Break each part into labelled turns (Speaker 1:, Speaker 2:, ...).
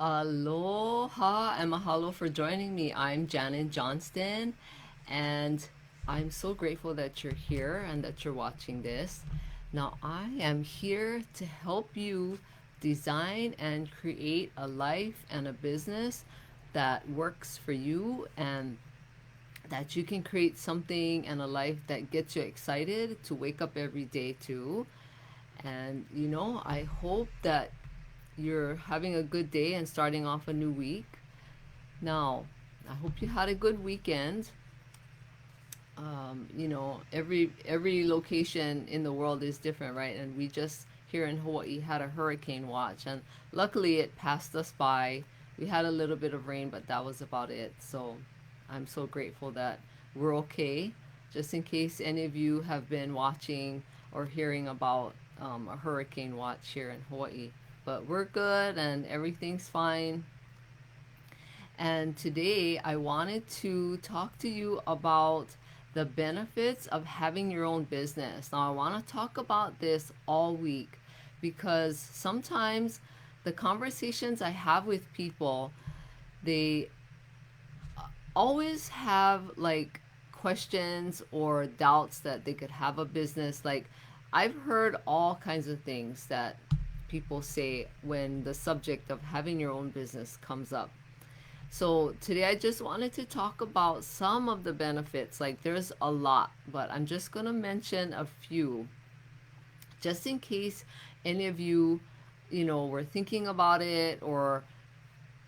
Speaker 1: Aloha and mahalo for joining me. I'm Janet Johnston, and I'm so grateful that you're here and that you're watching this. Now, I am here to help you design and create a life and a business that works for you and that you can create something and a life that gets you excited to wake up every day to. And, I hope that you're having a good day and starting off a new week. Now, I hope you had a good weekend. Every location in the world is different, right? And we just here in Hawaii had a hurricane watch, and luckily it passed us by. We had a little bit of rain, but that was about it. So I'm so grateful that we're okay. Just in case any of you have been watching or hearing about a hurricane watch here in Hawaii, but we're good and everything's fine. And today I wanted to talk to you about the benefits of having your own business. Now, I want to talk about this all week because sometimes the conversations I have with people, they always have like questions or doubts that they could have a business. Like, I've heard all kinds of things that people say when the subject of having your own business comes up. So today I just wanted to talk about some of the benefits. Like, there's a lot, but I'm just going to mention a few just in case any of you, were thinking about it, or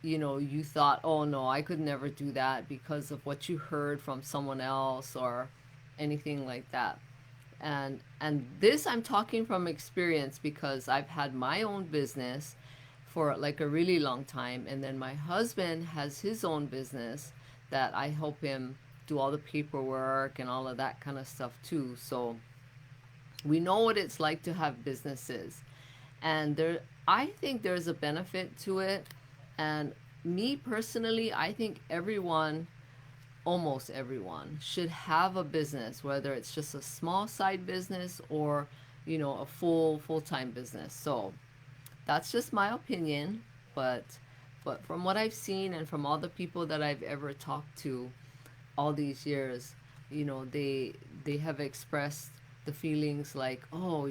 Speaker 1: you thought, oh no, I could never do that because of what you heard from someone else or anything like that. And this I'm talking from experience because I've had my own business for like a really long time, and then my husband has his own business that I help him do all the paperwork and all of that kind of stuff too. So we know what it's like to have businesses, and there I think there's a benefit to it. And me personally, I think everyone, almost everyone, should have a business, whether it's just a small side business or a full-time business. So that's just my opinion, but from what I've seen and from all the people that I've ever talked to all these years, they have expressed the feelings like, oh,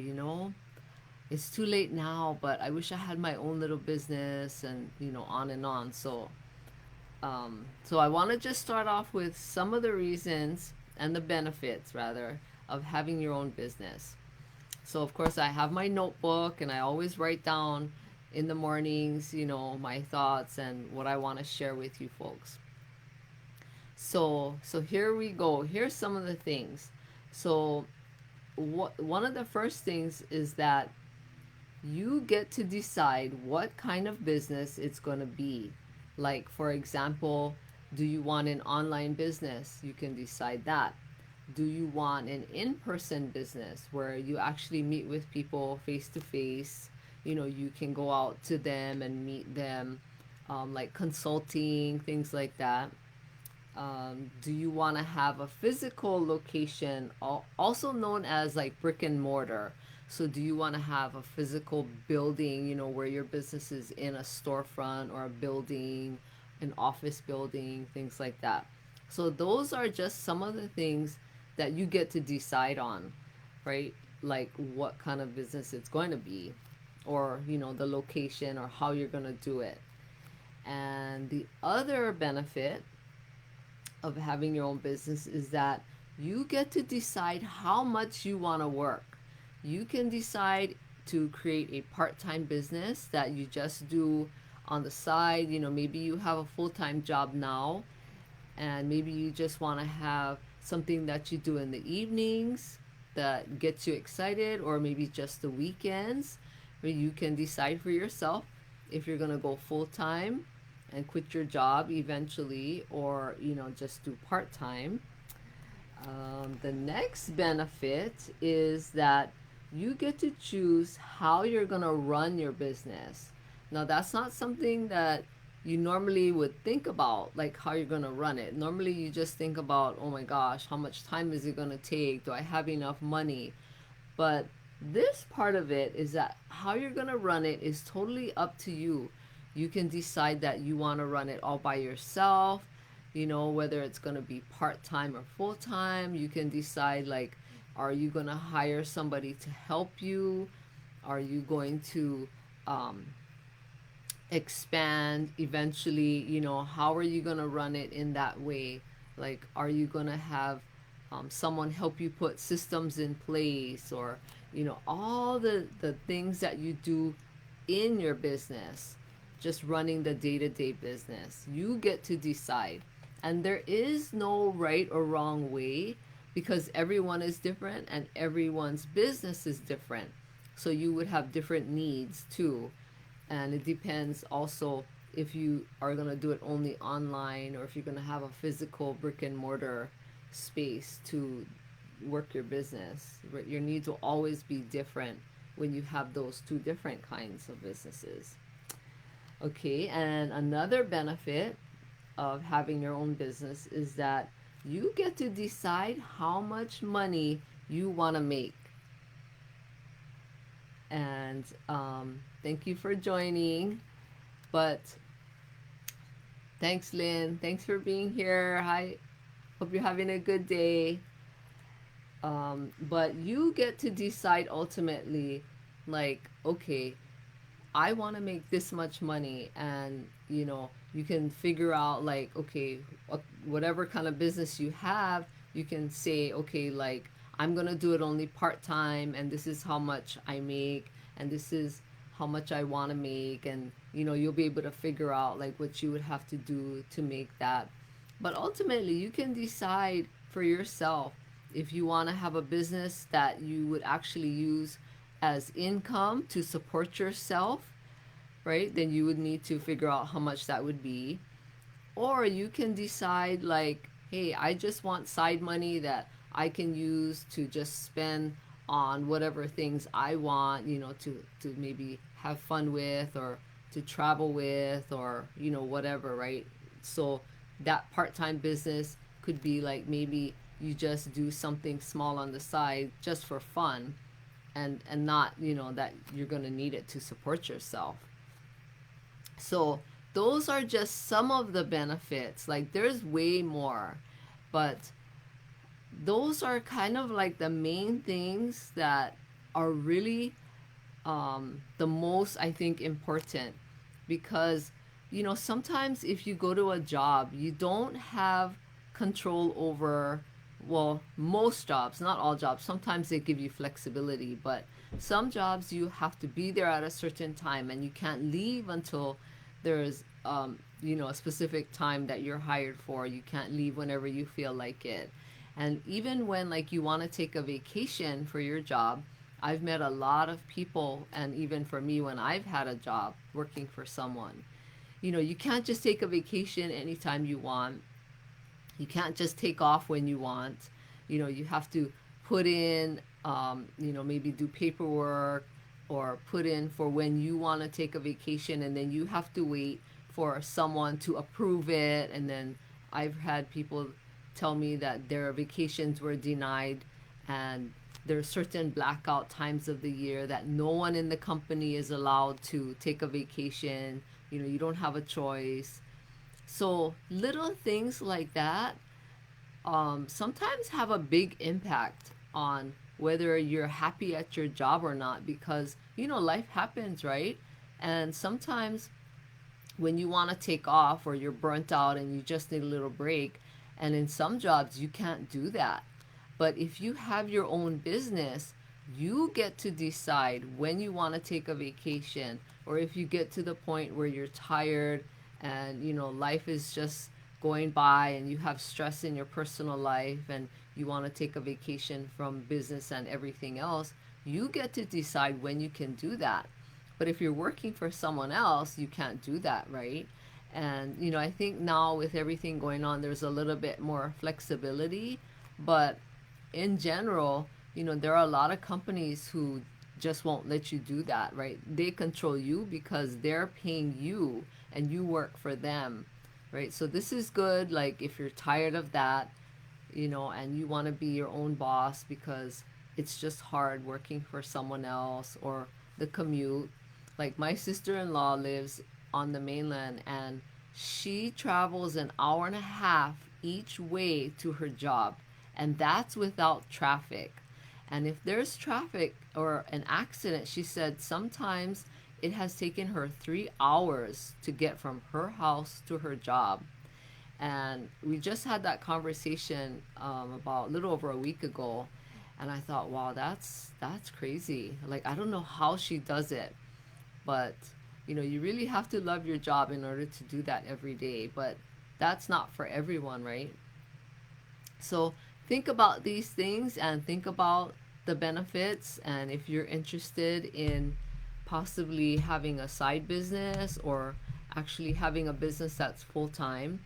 Speaker 1: it's too late now, but I wish I had my own little business, and on and on. So I want to just start off with some of the reasons and the benefits, rather, of having your own business. So, of course, I have my notebook and I always write down in the mornings, my thoughts and what I want to share with you folks. So here we go. Here's some of the things. So, one of the first things is that you get to decide what kind of business it's going to be. Like, for example, do you want an online business? You can decide that. Do you want an in-person business where you actually meet with people face to face? You can go out to them and meet them, like consulting, things like that. Do you want to have a physical location, also known as like brick and mortar? So, do you want to have a physical building, where your business is in a storefront or a building, an office building, things like that? So, those are just some of the things that you get to decide on, right? Like what kind of business it's going to be, or, the location or how you're going to do it. And the other benefit of having your own business is that you get to decide how much you want to work. You can decide to create a part-time business that you just do on the side. Maybe you have a full-time job now, and maybe you just want to have something that you do in the evenings that gets you excited, or maybe just the weekends, where you can decide for yourself if you're going to go full-time and quit your job eventually, or just do part-time. The next benefit is that you get to choose how you're going to run your business. Now, that's not something that you normally would think about, like how you're going to run it. Normally, you just think about, oh my gosh, how much time is it going to take? Do I have enough money? But this part of it is that how you're going to run it is totally up to you. You can decide that you want to run it all by yourself, whether it's going to be part-time or full-time. You can decide, like, are you going to hire somebody to help you? Are you going to um, expand eventually? How are you going to run it in that way? Like, are you going to have someone help you put systems in place, or all the things that you do in your business, just running the day-to-day business? You get to decide, and there is no right or wrong way, because everyone is different and everyone's business is different, so you would have different needs too. And it depends also if you are going to do it only online, or if you're going to have a physical brick and mortar space to work your business. Your needs will always be different when you have those two different kinds of businesses. Okay, and another benefit of having your own business is that you get to decide how much money you want to make. And thank you for joining. But thanks, Lynn. Thanks for being here. Hi. Hope you're having a good day. But you get to decide ultimately, like, okay, I want to make this much money. And, you can figure out, like, okay, whatever kind of business you have, you can say, okay, like, I'm going to do it only part time, and this is how much I make, and this is how much I want to make. And, you'll be able to figure out, like, what you would have to do to make that. But ultimately, you can decide for yourself if you want to have a business that you would actually use as income to support yourself, right? Then you would need to figure out how much that would be. Or you can decide, like, hey, I just want side money that I can use to just spend on whatever things I want, to maybe have fun with, or to travel with, or, whatever, right? So that part-time business could be like, maybe you just do something small on the side just for fun, and not, that you're going to need it to support yourself. So those are just some of the benefits. Like, there's way more, but those are kind of like the main things that are really the most, I think, important. Because, sometimes if you go to a job, you don't have control over, well, most jobs, not all jobs. Sometimes they give you flexibility, but some jobs you have to be there at a certain time, and you can't leave until there's a specific time that you're hired for. You can't leave whenever you feel like it. And even when, like, you want to take a vacation for your job, I've met a lot of people, and even for me, when I've had a job working for someone, you can't just take a vacation anytime you want. You can't just take off when you want. You have to put in, maybe do paperwork, or put in for when you want to take a vacation, and then you have to wait for someone to approve it. And then I've had people tell me that their vacations were denied, and there are certain blackout times of the year that no one in the company is allowed to take a vacation. You don't have a choice. So little things like that sometimes have a big impact on whether you're happy at your job or not, because life happens, right? And sometimes when you want to take off, or you're burnt out and you just need a little break, and in some jobs you can't do that. But if you have your own business, you get to decide when you want to take a vacation, or if you get to the point where you're tired, and life is just going by, and you have stress in your personal life, and you want to take a vacation from business and everything else, you get to decide when you can do that. But if you're working for someone else, you can't do that, right? And I think now, with everything going on, there's a little bit more flexibility. But in general, there are a lot of companies who just won't let you do that, right? They control you because they're paying you, and you work for them, right? So this is good, like, if you're tired of that, and you want to be your own boss, because it's just hard working for someone else, or the commute. Like, my sister-in-law lives on the mainland, and she travels an hour and a half each way to her job, and that's without traffic. And if there's traffic or an accident, she said sometimes it has taken her 3 hours to get from her house to her job. And we just had that conversation about a little over a week ago, and I thought, wow, that's crazy. Like, I don't know how she does it, but you really have to love your job in order to do that every day. But that's not for everyone, right? So think about these things and think about the benefits. And if you're interested in possibly having a side business or actually having a business that's full time,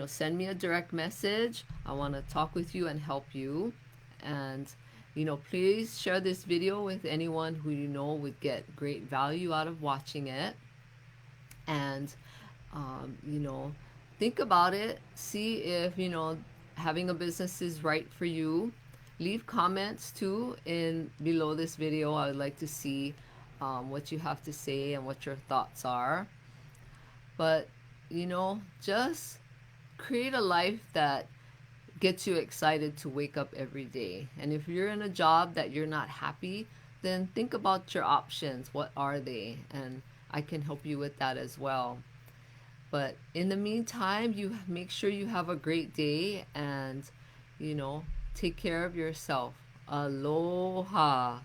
Speaker 1: send me a direct message. I want to talk with you and help you. And, please share this video with anyone who you know would get great value out of watching it. And, think about it. See if, having a business is right for you. Leave comments too in below this video. I would like to see what you have to say and what your thoughts are. But, just create a life that gets you excited to wake up every day. And if you're in a job that you're not happy, then think about your options. What are they? And I can help you with that as well. But in the meantime, you make sure you have a great day and, take care of yourself. Aloha.